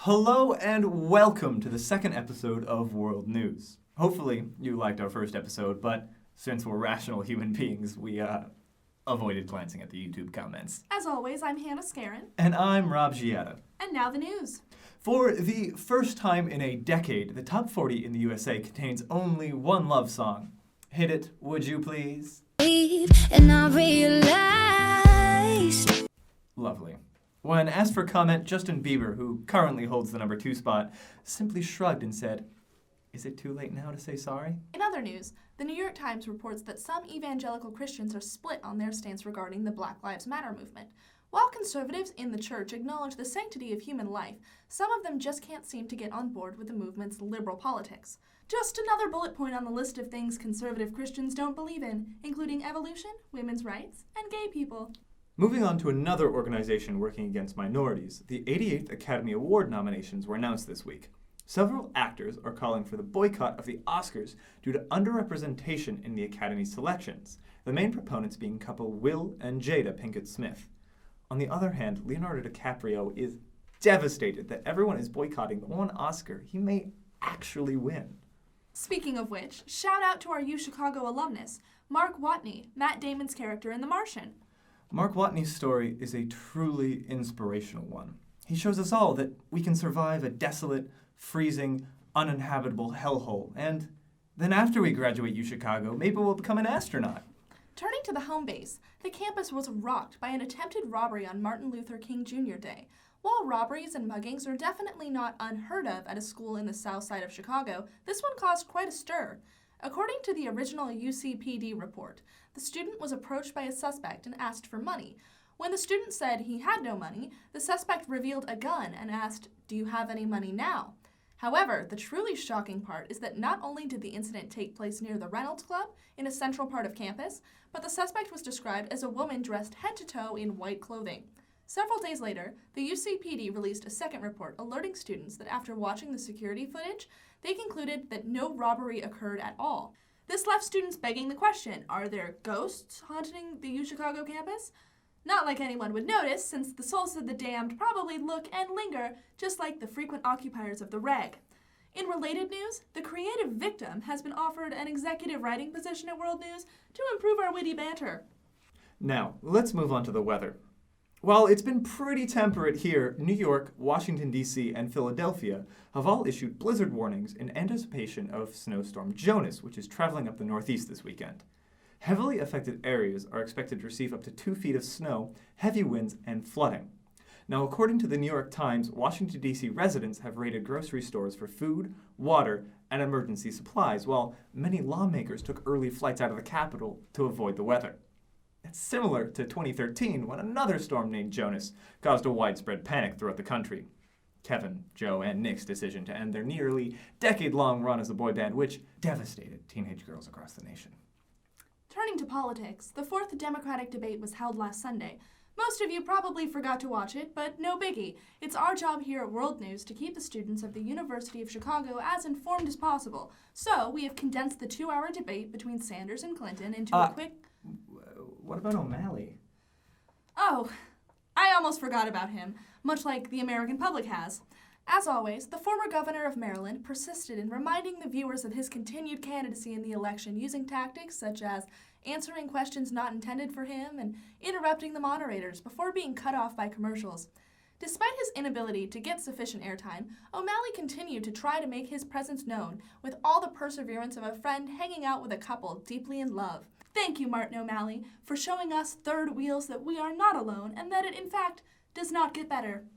Hello and welcome to the second episode of World News. Hopefully you liked our first episode, but since we're rational human beings, we avoided glancing at the YouTube comments. As always, I'm Hannah Scarron. And I'm Rob Gietta. And now the news. For the first time in a decade, the top 40 in the USA contains only one love song. Hit it, would you please? And I realized. Lovely. When asked for comment, Justin Bieber, who currently holds the number 2 spot, simply shrugged and said, "Is it too late now to say sorry?" In other news, the New York Times reports that some evangelical Christians are split on their stance regarding the Black Lives Matter movement. While conservatives in the church acknowledge the sanctity of human life, some of them just can't seem to get on board with the movement's liberal politics. Just another bullet point on the list of things conservative Christians don't believe in, including evolution, women's rights, and gay people. Moving on to another organization working against minorities, the 88th Academy Award nominations were announced this week. Several actors are calling for the boycott of the Oscars due to underrepresentation in the Academy's selections, the main proponents being couple Will and Jada Pinkett Smith. On the other hand, Leonardo DiCaprio is devastated that everyone is boycotting the one Oscar he may actually win. Speaking of which, shout out to our UChicago alumnus, Mark Watney, Matt Damon's character in The Martian. Mark Watney's story is a truly inspirational one. He shows us all that we can survive a desolate, freezing, uninhabitable hellhole, and then after we graduate UChicago, maybe we'll become an astronaut. Turning to the home base, the campus was rocked by an attempted robbery on Martin Luther King Jr. Day. While robberies and muggings are definitely not unheard of at a school in the south side of Chicago, this one caused quite a stir. According to the original UCPD report, the student was approached by a suspect and asked for money. When the student said he had no money, the suspect revealed a gun and asked, "Do you have any money now?" However, the truly shocking part is that not only did the incident take place near the Reynolds Club in a central part of campus, but the suspect was described as a woman dressed head to toe in white clothing. Several days later, the UCPD released a second report alerting students that after watching the security footage, they concluded that no robbery occurred at all. This left students begging the question, are there ghosts haunting the UChicago campus? Not like anyone would notice, since the souls of the damned probably look and linger just like the frequent occupiers of the reg. In related news, the creative victim has been offered an executive writing position at World News to improve our witty banter. Now, let's move on to the weather. While it's been pretty temperate here, New York, Washington, D.C., and Philadelphia have all issued blizzard warnings in anticipation of snowstorm Jonas, which is traveling up the Northeast this weekend. Heavily affected areas are expected to receive up to 2 feet of snow, heavy winds, and flooding. Now, according to the New York Times, Washington, D.C. residents have raided grocery stores for food, water, and emergency supplies, while many lawmakers took early flights out of the capital to avoid the weather. It's similar to 2013 when another storm named Jonas caused a widespread panic throughout the country. Kevin, Joe, and Nick's decision to end their nearly decade-long run as a boy band, which devastated teenage girls across the nation. Turning to politics, the 4th Democratic debate was held last Sunday. Most of you probably forgot to watch it, but no biggie. It's our job here at World News to keep the students of the University of Chicago as informed as possible. So, we have condensed the 2-hour debate between Sanders and Clinton into a quick... What about O'Malley? Oh, I almost forgot about him, much like the American public has. As always, the former governor of Maryland persisted in reminding the viewers of his continued candidacy in the election using tactics such as answering questions not intended for him and interrupting the moderators before being cut off by commercials. Despite his inability to get sufficient airtime, O'Malley continued to try to make his presence known with all the perseverance of a friend hanging out with a couple deeply in love. Thank you, Martin O'Malley, for showing us third wheels that we are not alone and that it, in fact, does not get better.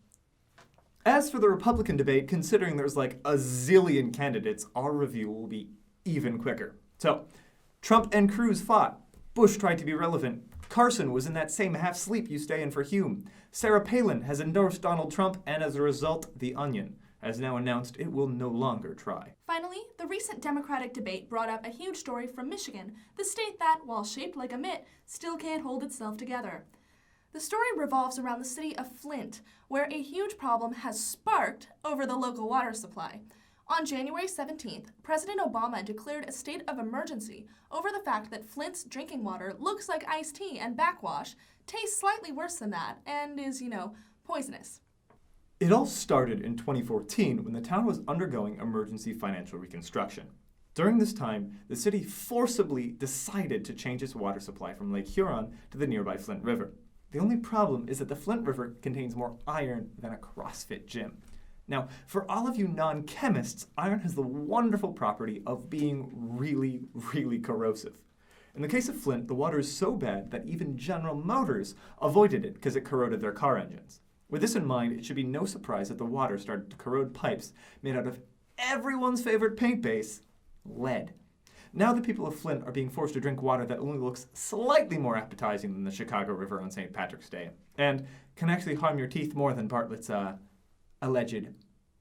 As for the Republican debate, considering there's like a zillion candidates, our review will be even quicker. So, Trump and Cruz fought. Bush tried to be relevant. Carson was in that same half-sleep you stay in for Hume. Sarah Palin has endorsed Donald Trump, and as a result, The Onion has now announced it will no longer try. Finally, the recent Democratic debate brought up a huge story from Michigan, the state that, while shaped like a mitt, still can't hold itself together. The story revolves around the city of Flint, where a huge problem has sparked over the local water supply. On January 17th, President Obama declared a state of emergency over the fact that Flint's drinking water looks like iced tea and backwash, tastes slightly worse than that, and is, poisonous. It all started in 2014 when the town was undergoing emergency financial reconstruction. During this time, the city forcibly decided to change its water supply from Lake Huron to the nearby Flint River. The only problem is that the Flint River contains more iron than a CrossFit gym. Now, for all of you non-chemists, iron has the wonderful property of being really, really corrosive. In the case of Flint, the water is so bad that even General Motors avoided it because it corroded their car engines. With this in mind, it should be no surprise that the water started to corrode pipes made out of everyone's favorite paint base, lead. Now the people of Flint are being forced to drink water that only looks slightly more appetizing than the Chicago River on St. Patrick's Day, and can actually harm your teeth more than Bartlett's, alleged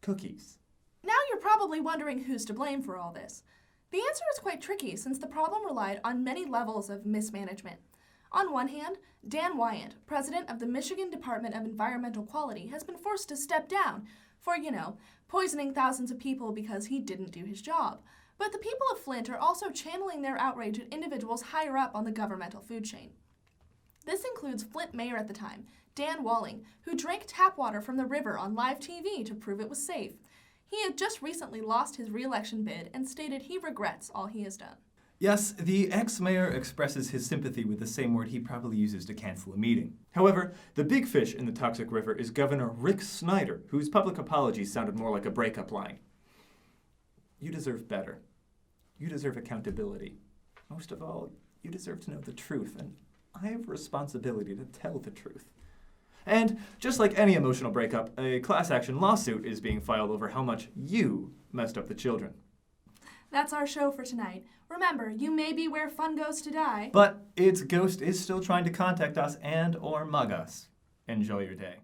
cookies. Now you're probably wondering who's to blame for all this. The answer is quite tricky since the problem relied on many levels of mismanagement. On one hand, Dan Wyant, president of the Michigan Department of Environmental Quality, has been forced to step down for, poisoning thousands of people because he didn't do his job. But the people of Flint are also channeling their outrage at individuals higher up on the governmental food chain. This includes Flint mayor at the time, Dan Walling, who drank tap water from the river on live TV to prove it was safe. He had just recently lost his re-election bid and stated he regrets all he has done. Yes, the ex-mayor expresses his sympathy with the same word he probably uses to cancel a meeting. However, the big fish in the toxic river is Governor Rick Snyder, whose public apology sounded more like a breakup line. You deserve better. You deserve accountability. Most of all, you deserve to know the truth, and I have a responsibility to tell the truth. And just like any emotional breakup, a class action lawsuit is being filed over how much you messed up the children. That's our show for tonight. Remember, you may be where fun goes to die, But its ghost is still trying to contact us and or mug us. Enjoy your day.